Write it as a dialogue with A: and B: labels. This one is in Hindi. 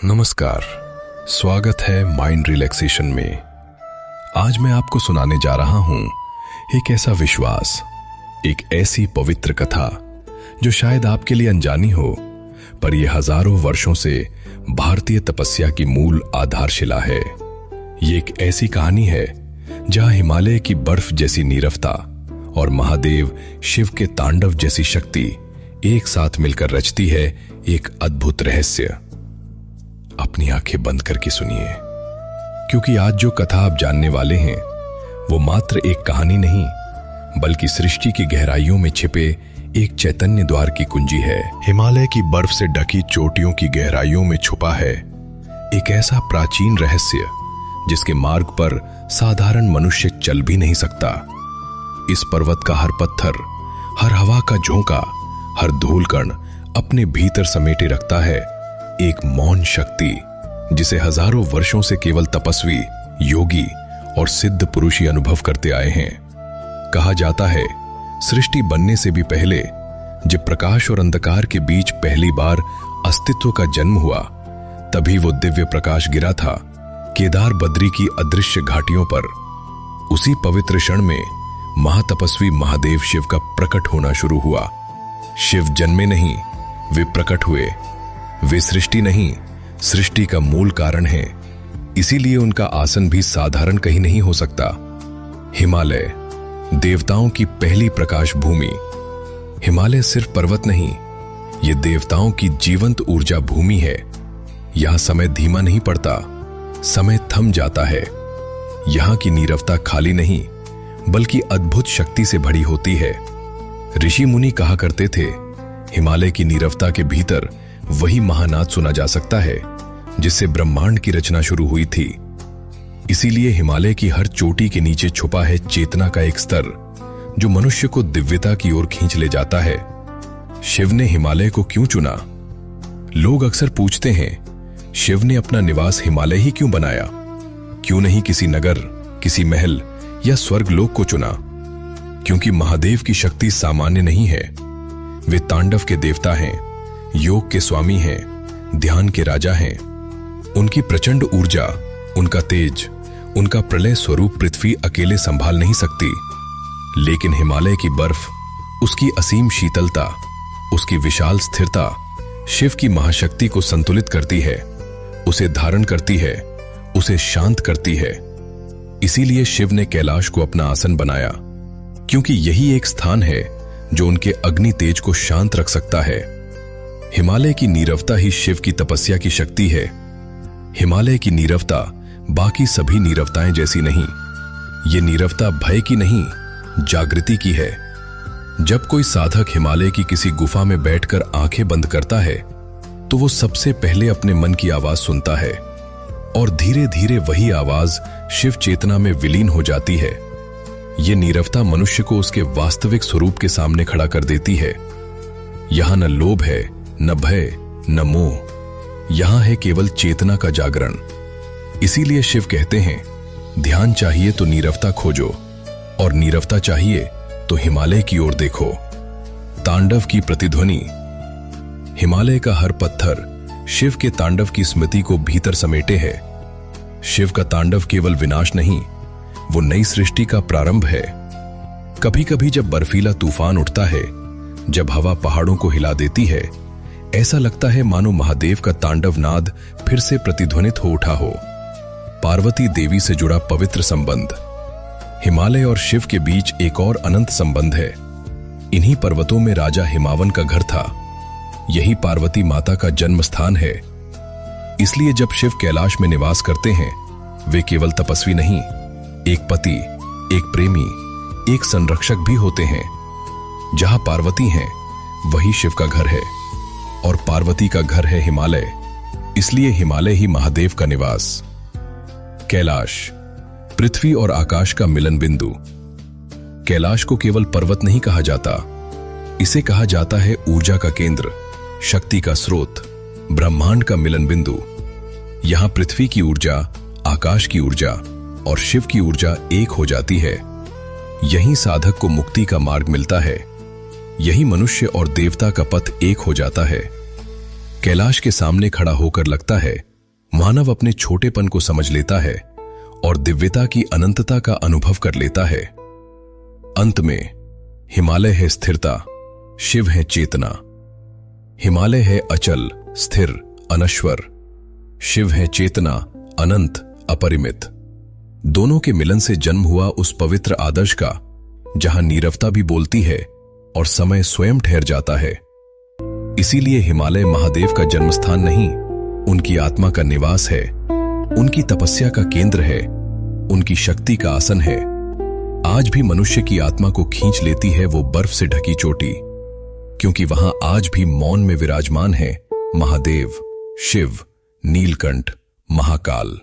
A: नमस्कार, स्वागत है माइंड रिलैक्सेशन में। आज मैं आपको सुनाने जा रहा हूं एक ऐसा विश्वास, एक ऐसी पवित्र कथा जो शायद आपके लिए अनजानी हो, पर यह हजारों वर्षों से भारतीय तपस्या की मूल आधारशिला है। ये एक ऐसी कहानी है जहां हिमालय की बर्फ जैसी नीरवता और महादेव शिव के तांडव जैसी शक्ति एक साथ मिलकर रचती है एक अद्भुत रहस्य। अपनी आंखें बंद करके सुनिए, क्योंकि आज जो कथा आप जानने वाले हैं वो मात्र एक कहानी नहीं, बल्कि सृष्टि की गहराइयों में छिपे एक चैतन्य द्वार की कुंजी है। हिमालय की बर्फ से ढकी चोटियों की गहराइयों में छुपा है एक ऐसा प्राचीन रहस्य जिसके मार्ग पर साधारण मनुष्य चल भी नहीं सकता। इस पर्वत का हर पत्थर, हर हवा का झोंका, हर धूल कण अपने भीतर समेटे रखता है एक मौन शक्ति जिसे हजारों वर्षों से केवल तपस्वी, योगी और सिद्ध पुरुष ही अनुभव करते आए हैं। कहा जाता है, सृष्टि बनने से भी पहले जब प्रकाश और अंधकार के बीच पहली बार अस्तित्व का जन्म हुआ, तभी वो दिव्य प्रकाश गिरा था केदार बद्री की अदृश्य घाटियों पर। उसी पवित्र क्षण में महातपस्वी महादेव शिव का प्रकट होना शुरू हुआ। शिव जन्मे नहीं, वे प्रकट हुए। वे सृष्टि नहीं, सृष्टि का मूल कारण है। इसीलिए उनका आसन भी साधारण कहीं नहीं हो सकता। हिमालय, देवताओं की पहली प्रकाश भूमि। हिमालय सिर्फ पर्वत नहीं, यह देवताओं की जीवंत ऊर्जा भूमि है। यहां समय धीमा नहीं पड़ता, समय थम जाता है। यहां की नीरवता खाली नहीं, बल्कि अद्भुत शक्ति से भरी होती है। ऋषि मुनि कहा करते थे, हिमालय की नीरवता के भीतर वही महानाद सुना जा सकता है जिससे ब्रह्मांड की रचना शुरू हुई थी। इसीलिए हिमालय की हर चोटी के नीचे छुपा है चेतना का एक स्तर जो मनुष्य को दिव्यता की ओर खींच ले जाता है। शिव ने हिमालय को क्यों चुना? लोग अक्सर पूछते हैं, शिव ने अपना निवास हिमालय ही क्यों बनाया? क्यों नहीं किसी नगर, किसी महल या स्वर्गलोक को चुना? क्योंकि महादेव की शक्ति सामान्य नहीं है। वे तांडव के देवता हैं, योग के स्वामी हैं, ध्यान के राजा हैं। उनकी प्रचंड ऊर्जा, उनका तेज, उनका प्रलय स्वरूप पृथ्वी अकेले संभाल नहीं सकती। लेकिन हिमालय की बर्फ, उसकी असीम शीतलता, उसकी विशाल स्थिरता शिव की महाशक्ति को संतुलित करती है, उसे धारण करती है, उसे शांत करती है। इसीलिए शिव ने कैलाश को अपना आसन बनाया, क्योंकि यही एक स्थान है जो उनके अग्नि तेज को शांत रख सकता है। हिमालय की नीरवता ही शिव की तपस्या की शक्ति है। हिमालय की नीरवता बाकी सभी नीरवताएं जैसी नहीं। ये नीरवता भय की नहीं, जागृति की है। जब कोई साधक हिमालय की किसी गुफा में बैठकर आंखें बंद करता है, तो वो सबसे पहले अपने मन की आवाज सुनता है और धीरे धीरे वही आवाज शिव चेतना में विलीन हो जाती है। ये नीरवता मनुष्य को उसके वास्तविक स्वरूप के सामने खड़ा कर देती है। यहां न लोभ है, न भय, न मोह। यहां है केवल चेतना का जागरण। इसीलिए शिव कहते हैं, ध्यान चाहिए तो नीरवता खोजो, और नीरवता चाहिए तो हिमालय की ओर देखो। तांडव की प्रतिध्वनि। हिमालय का हर पत्थर शिव के तांडव की स्मृति को भीतर समेटे है। शिव का तांडव केवल विनाश नहीं, वो नई सृष्टि का प्रारंभ है। कभी कभी जब बर्फीला तूफान उठता है, जब हवा पहाड़ों को हिला देती है, ऐसा लगता है मानो महादेव का तांडव नाद फिर से प्रतिध्वनित हो उठा हो। पार्वती देवी से जुड़ा पवित्र संबंध। हिमालय और शिव के बीच एक और अनंत संबंध है। इन्हीं पर्वतों में राजा हिमावन का घर था। यही पार्वती माता का जन्म स्थान है। इसलिए जब शिव कैलाश में निवास करते हैं, वे केवल तपस्वी नहीं, एक पति, एक प्रेमी, एक संरक्षक भी होते हैं। जहां पार्वती हैं, वही शिव का घर है, और पार्वती का घर है हिमालय। इसलिए हिमालय ही महादेव का निवास। कैलाश, पृथ्वी और आकाश का मिलन बिंदु। कैलाश को केवल पर्वत नहीं कहा जाता, इसे कहा जाता है ऊर्जा का केंद्र, शक्ति का स्रोत, ब्रह्मांड का मिलन बिंदु। यहां पृथ्वी की ऊर्जा, आकाश की ऊर्जा और शिव की ऊर्जा एक हो जाती है। यहीं साधक को मुक्ति का मार्ग मिलता है। यही मनुष्य और देवता का पथ एक हो जाता है। कैलाश के सामने खड़ा होकर लगता है मानव अपने छोटेपन को समझ लेता है और दिव्यता की अनंतता का अनुभव कर लेता है। अंत में हिमालय है स्थिरता, शिव है चेतना। हिमालय है अचल, स्थिर, अनश्वर। शिव है चेतना, अनंत, अपरिमित। दोनों के मिलन से जन्म हुआ उस पवित्र आदर्श का, जहां नीरवता भी बोलती है और समय स्वयं ठहर जाता है। इसीलिए हिमालय महादेव का जन्मस्थान नहीं, उनकी आत्मा का निवास है, उनकी तपस्या का केंद्र है, उनकी शक्ति का आसन है। आज भी मनुष्य की आत्मा को खींच लेती है वो बर्फ से ढकी चोटी, क्योंकि वहां आज भी मौन में विराजमान है महादेव, शिव, नीलकंठ, महाकाल।